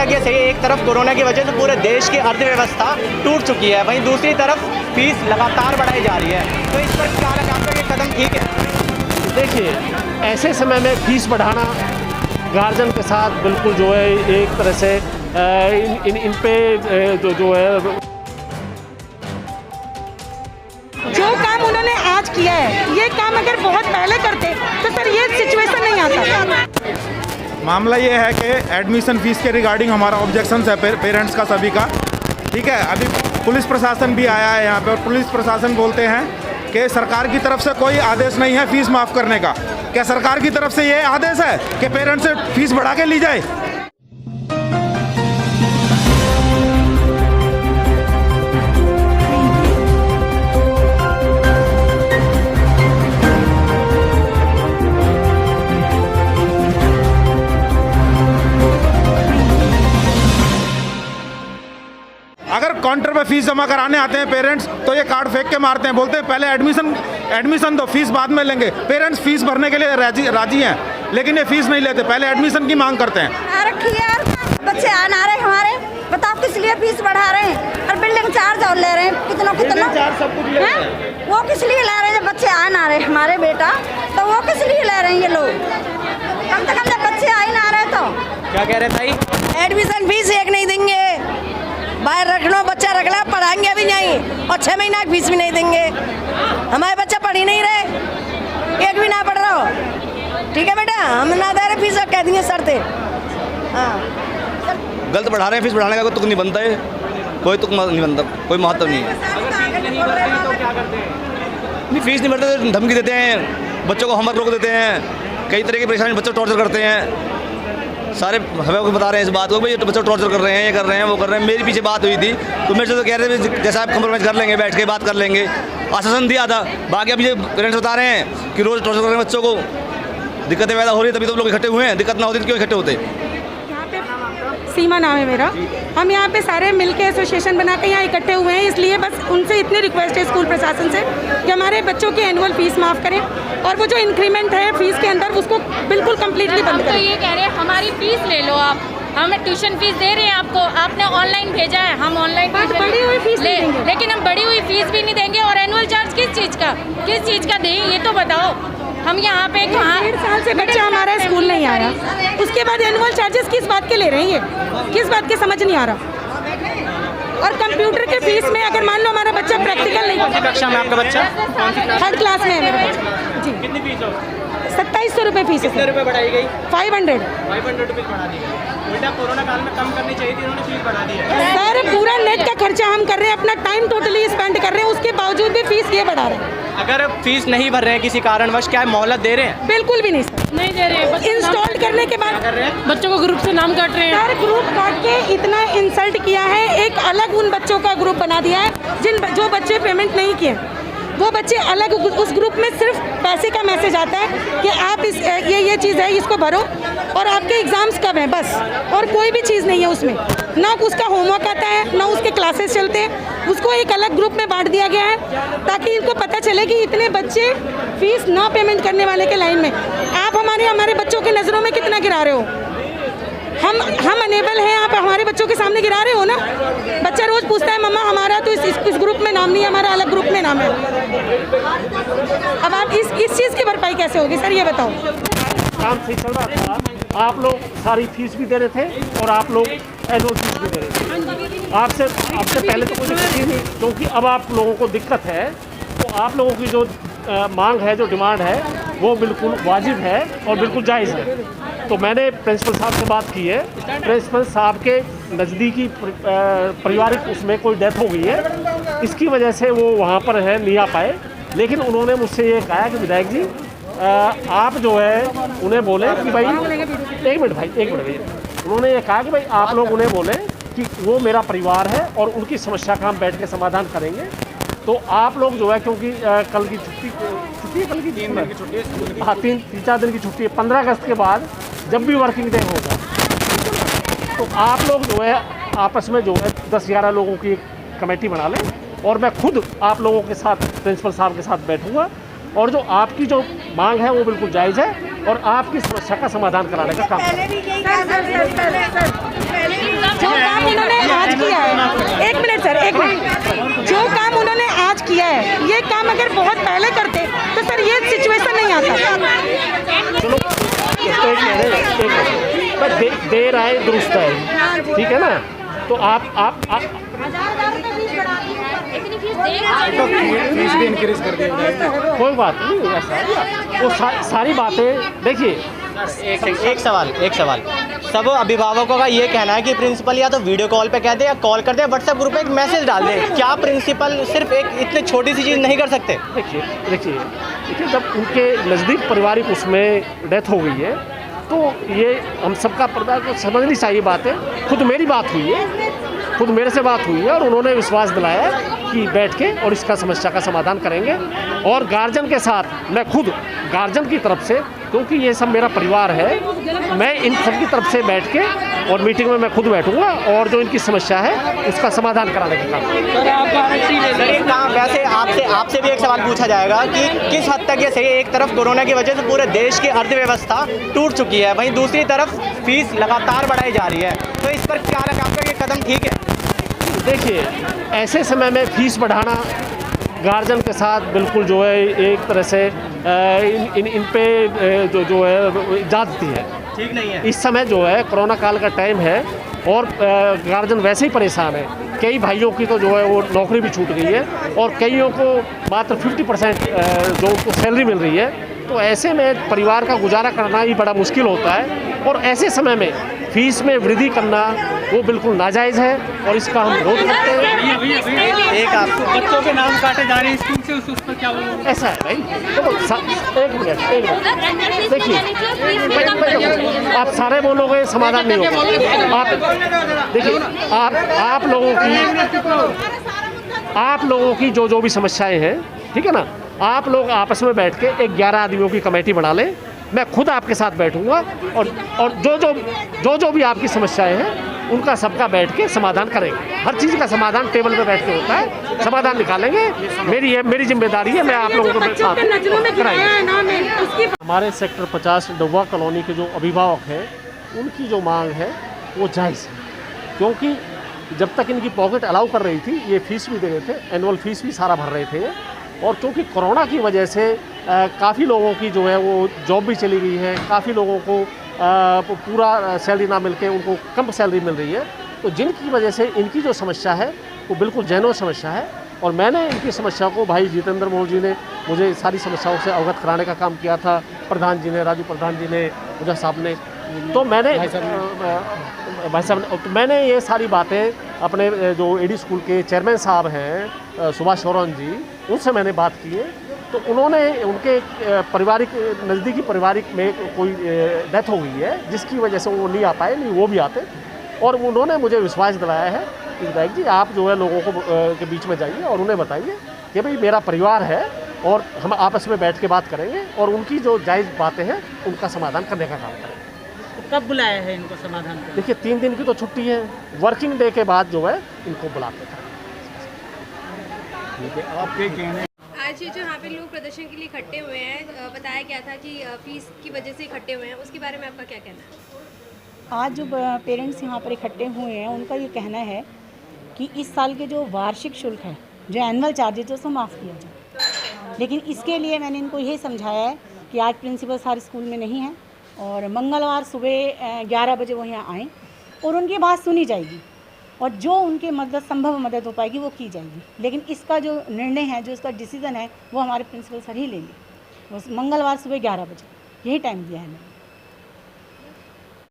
कि सही एक तरफ कोरोना की वजह से पूरे देश की अर्थव्यवस्था टूट चुकी है, वहीं दूसरी तरफ फीस लगातार बढ़ाई जा रही है, तो इस पर क्या लगा आपका ये कदम ठीक है? देखिए, ऐसे समय में फीस बढ़ाना गार्जियन के साथ बिल्कुल जो है एक तरह से इन पे जो है जो काम उन्होंने आज किया है, ये काम अगर बहुत पहले करते तो सर ये सिचुएशन नहीं आता। मामला ये है कि एडमिशन फ़ीस के रिगार्डिंग हमारा ऑब्जेक्शंस है पेरेंट्स का, सभी का। ठीक है, अभी पुलिस प्रशासन भी आया है यहाँ पे और पुलिस प्रशासन बोलते हैं कि सरकार की तरफ से कोई आदेश नहीं है फ़ीस माफ़ करने का। क्या सरकार की तरफ से ये आदेश है कि पेरेंट्स से फ़ीस बढ़ा के ली जाए? अगर काउंटर पे फीस जमा कराने आते हैं पेरेंट्स तो ये कार्ड फेंक के मारते हैं, बोलते हैं पहले एडमिशन दो, फीस बाद में लेंगे। पेरेंट्स फीस भरने के लिए राजी हैं, लेकिन ये फीस नहीं लेते, पहले एडमिशन की मांग करते हैं। यार बच्चे आ ना रहे हमारे, बताओ किस लिए फीस बढ़ा रहे हैं और बिल्डिंग चार्ज और ले रहे हैं कितना सब कुछ ले रहे हैं। वो किस लिए ले रहे हैं? जब बच्चे आ ना रहे हमारे बेटा, तो वो किस लिए ले रहे हैं ये लोग? कम से कम जब बच्चे आ ही ना रहे तो क्या कह रहे भाई? एडमिशन फीस एक नहीं देंगे, बाहर रख लो, बच्चा रख लो, पढ़ाएंगे भी नहीं और 6 महीना की फीस भी नहीं देंगे। हमारे बच्चा पढ़ ही नहीं रहे, एक भी ना पढ़ रहा हो। ठीक है बेटा, हम ना दे रहे फीस, कह देंगे सर थे। हाँ, गलत बढ़ा रहे हैं, फीस बढ़ाने का कोई तुक नहीं बनता है, कोई तुक नहीं बनता, कोई महत्व नहीं है। नहीं, फीस नहीं भरते तो धमकी देते हैं, बच्चों को होमवर्क रोक देते हैं, कई तरह की परेशानी, बच्चों को टॉर्चर करते हैं। सारे हमें को बता रहे हैं इस बात को, भाई बच्चों टॉर्चर कर रहे हैं, ये कर रहे हैं, वो कर रहे हैं। मेरी पीछे बात हुई थी तो मेरे से तो कह रहे थे जैसा आप कंप्रोमाइज़ कर लेंगे, बैठ के बात कर लेंगे, आश्वासन दिया था। बाकी अभी पेरेंट्स बता रहे हैं कि रोज़ टॉर्चर कर रहे हैं बच्चों को, दिक्कतें पैदा हो रही है, तभी तो लोग इकट्ठे हुए हैं। दिक्कत ना होती तो क्यों इकट्ठे होते? सीमा नाम है मेरा। हम यहाँ पे सारे मिलके एसोसिएशन बना के यहाँ इकट्ठे हुए हैं, इसलिए बस उनसे इतनी रिक्वेस्ट है स्कूल प्रशासन से कि हमारे बच्चों की एनुअल फीस माफ़ करें और वो जो इंक्रीमेंट है फीस के अंदर उसको बिल्कुल कम्प्लीटली बंद करें। तो ये कह रहे हैं हमारी फीस ले लो आप, हमें ट्यूशन फीस दे रहे हैं आपको, आपने ऑनलाइन भेजा है, हम ऑनलाइन बढ़ी हुई फीस लेंगे, लेकिन हम बढ़ी हुई फीस भी नहीं देंगे। और एनुअल चार्ज किस चीज़ का दें, ये तो बताओ। हम यहाँ पे 1.5 साल से बच्चा हमारा स्कूल नहीं आया, उसके बाद एनुअल चार्जेस किस बात के ले रहे हैं, ये किस बात के समझ नहीं आ रहा। और कंप्यूटर के फीस में अगर मान लो हमारा बच्चा प्रैक्टिकल नहीं, कौन सी कक्षा में आपका बच्चा? 3rd क्लास में है मेरा बच्चा जी। कितनी फीस हो? 2700 रुपये फीस है। कितने रुपये बढ़ाई गई? 500 रुपये बढ़ा दी गई। बेटा कोरोना काल में कम करनी चाहिए थी, उन्होंने फीस बढ़ा दी है। सर पूरा नेट का खर्चा हम कर रहे हैं, अपना टाइम टोटली स्पेंड कर रहे हैं, उसके बावजूद भी फीस ये बढ़ा रहे हैं। अगर फीस नहीं भर रहे हैं किसी कारणवश, क्या मोहलत दे रहे हैं? बिल्कुल भी नहीं सर, नहीं दे रहे हैं। इंस्टॉल करने के बाद बच्चों को ग्रुप से नाम काट रहे हैं। सर ग्रुप काट के इतना इंसल्ट किया है, एक अलग उन बच्चों का ग्रुप बना दिया है जो बच्चे पेमेंट नहीं किए, वो बच्चे अलग उस ग्रुप में सिर्फ पैसे का मैसेज आता है कि आप ये चीज़ है इसको भरो और आपके एग्ज़ाम्स कब हैं, बस। और कोई भी चीज़ नहीं है उसमें, ना उसका होमवर्क आता है, ना उसके क्लासेस चलते हैं, उसको एक अलग ग्रुप में बांट दिया गया है ताकि इनको पता चले कि इतने बच्चे फीस ना पेमेंट करने वाले के लाइन में। आप हमारे बच्चों की नज़रों में कितना गिरा रहे हो? हम अनेबल हैं, आप हमारे बच्चों के सामने गिरा रहे हो ना। बच्चा रोज पूछता है मम्मा हमारा तो इस ग्रुप में नाम नहीं है, हमारा अलग ग्रुप में नाम है। अब आप इस चीज़ की भरपाई कैसे होगी सर, ये बताओ। काम सही चल रहा था, आप लोग सारी फीस भी दे रहे थे और आप लोग एनुअल फीस भी दे रहे थे। आपसे पहले तो कोई दिक्कत ही नहीं, क्योंकि अब आप लोगों को दिक्कत है तो आप लोगों की जो मांग है, जो डिमांड है, वो बिल्कुल वाजिब है और बिल्कुल जायज़ है। तो मैंने प्रिंसिपल साहब से बात की है, प्रिंसिपल साहब के नज़दीकी पारिवारिक उसमें कोई डेथ हो गई है, इसकी वजह से वो वहाँ पर है नहीं आ पाए। लेकिन उन्होंने मुझसे ये कहा कि विधायक जी आप जो है उन्हें बोले कि भाई एक मिनट भैया, उन्होंने ये कहा कि भाई आप लोग उन्हें बोले कि वो मेरा परिवार है और उनकी समस्या का हम बैठ के समाधान करेंगे। तो आप लोग जो है, क्योंकि कल की छुट्टी है, कल की 3 दिन की छुट्टी है, हाँ 3-4 दिन की छुट्टी है, 15 अगस्त के बाद जब भी वर्किंग डे होगा तो आप लोग जो है आपस में जो है 10-11 लोगों की एक कमेटी बना लें और मैं खुद आप लोगों के साथ प्रिंसिपल साहब के साथ बैठूंगा और जो आपकी जो मांग है वो बिल्कुल जायज़ है और आपकी समस्या का समाधान कराने का काम जो काम उन्होंने आज किया है, एक मिनट सर, एक मिनट, जो काम उन्होंने आज किया है, ये काम अगर बहुत पहले करते तो सर ये सिचुएशन नहीं आता। चलो देर आए दुरुस्त है, ठीक है ना। तो आप फीस भी इंक्रीज कर दिया जाएगा। कोई बात नहीं, ऐसा वो सारी बातें देखिए। एक सवाल सब अभिभावकों का ये कहना है कि प्रिंसिपल या तो वीडियो कॉल पे कह दे या कॉल कर दे, व्हाट्सएप ग्रुप पे एक मैसेज डाल दे। क्या प्रिंसिपल सिर्फ एक इतनी छोटी सी चीज़ नहीं कर सकते? देखिए जब उनके नज़दीक पारिवारिक उसमें डेथ हो गई है तो ये हम सबका परिवार को समझनी चाहिए बात है। खुद मेरी बात हुई है, खुद मेरे से बात हुई है और उन्होंने विश्वास दिलाया कि बैठ के और इसका समस्या का समाधान करेंगे। और गार्जियन के साथ मैं खुद गार्जियन की तरफ से, क्योंकि ये सब मेरा परिवार है, मैं इन सब की तरफ से बैठ के और मीटिंग में मैं खुद बैठूंगा और जो इनकी समस्या है उसका समाधान कराने का काम। वैसे आपसे भी एक सवाल पूछा जाएगा कि किस हद तक ये सही है? एक तरफ कोरोना की वजह से पूरे देश की अर्थव्यवस्था टूट चुकी है, वहीं दूसरी तरफ फीस लगातार बढ़ाई जा रही है, तो इस पर क्या लगा आपका ये कदम ठीक है? देखिए, ऐसे समय में फीस बढ़ाना गार्जियन के साथ बिल्कुल जो है एक तरह से इन पे जो है इजाज़ती है, ठीक नहीं है। इस समय जो है कोरोना काल का टाइम है और गार्जियन वैसे ही परेशान है। कई भाइयों की तो जो है वो नौकरी भी छूट गई है और कईयों को मात्र 50% जो उनको सैलरी मिल रही है। तो ऐसे में परिवार का गुजारा करना ही बड़ा मुश्किल होता है और ऐसे समय में फीस में वृद्धि करना वो बिल्कुल नाजायज़ है और इसका हम विरोध करते हैं। एक आपको बच्चों के नाम काटे जा रहे हैं स्कूल से, उस पर क्या बोलूं? ऐसा है भाई, एक मिनट देखिए, आप सारे बोलोगे समाधान नहीं होगा। आप देखिए, आप लोगों की जो भी समस्याएं हैं, ठीक है ना, आप लोग आपस में बैठ के एक 11 आदमियों की कमेटी बना लें। मैं खुद आपके साथ बैठूंगा और जो भी आपकी समस्याएं हैं उनका सबका बैठ के समाधान करेंगे। हर चीज़ का समाधान टेबल पे बैठ के होता है, समाधान निकालेंगे। मेरी जिम्मेदारी है, मैं आप लोगों को साथ कराएंगे। हमारे सेक्टर 50 डब्बा कॉलोनी के जो अभिभावक हैं उनकी जो मांग है वो जायज़ है, क्योंकि जब तक इनकी पॉकेट अलाउ कर रही थी ये फीस भी दे रहे थे, एनुअल फीस भी सारा भर रहे थे। और क्योंकि कोरोना की वजह से काफ़ी लोगों की जो है वो जॉब भी चली गई है, काफ़ी लोगों को पूरा सैलरी ना मिलके उनको कम सैलरी मिल रही है, तो जिनकी वजह से इनकी जो समस्या है वो बिल्कुल जेन्युइन समस्या है। और मैंने इनकी समस्या को भाई जितेंद्र मोहन जी ने मुझे सारी समस्याओं से अवगत कराने का काम किया था, प्रधान जी ने, राजू प्रधान जी ने, मुझा साहब ने, तो मैंने ये सारी बातें अपने जो एडी स्कूल के चेयरमैन साहब हैं सुभाष शौरन जी, उनसे मैंने बात की है। तो उन्होंने उनके पारिवारिक नज़दीकी पारिवारिक में कोई डेथ हो गई है जिसकी वजह से वो नहीं आ पाए, नहीं वो भी आते। और उन्होंने मुझे विश्वास दिलाया है कि विधायक जी आप जो है लोगों को के बीच में जाइए और उन्हें बताइए कि भाई मेरा परिवार है और हम आपस में बैठ के बात करेंगे और उनकी जो जायज़ बातें हैं उनका समाधान करने का काम करेंगे। कब बुलाया है इनको समाधान करने? देखिए 3 दिन की तो छुट्टी है, वर्किंग डे के बाद जो है इनको बुलाते हैं। ठीक है, आपके कहने आज जो यहाँ पे लोग प्रदर्शन के लिए इकट्ठे हुए हैं, बताया गया था कि फीस की वजह से इकट्ठे हुए हैं, उसके बारे में आपका क्या कहना है? आज जो पेरेंट्स यहाँ पर इकट्ठे हुए हैं उनका ये कहना है कि इस साल के जो वार्षिक शुल्क है, जो एनुअल चार्जेज है, उसको माफ़ किया जाए। लेकिन इसके लिए मैंने इनको यही समझाया है कि आज प्रिंसिपल सारे स्कूल में नहीं हैं और मंगलवार सुबह 11 बजे वो यहाँ आएँ और उनकी बात सुनी जाएगी और जो उनके मदद संभव मदद हो पाएगी वो की जाएगी। लेकिन इसका जो निर्णय है, जो इसका डिसीज़न है, वो हमारे प्रिंसिपल सर ही लेंगे। मंगलवार सुबह 11 बजे यही टाइम दिया है मैंने।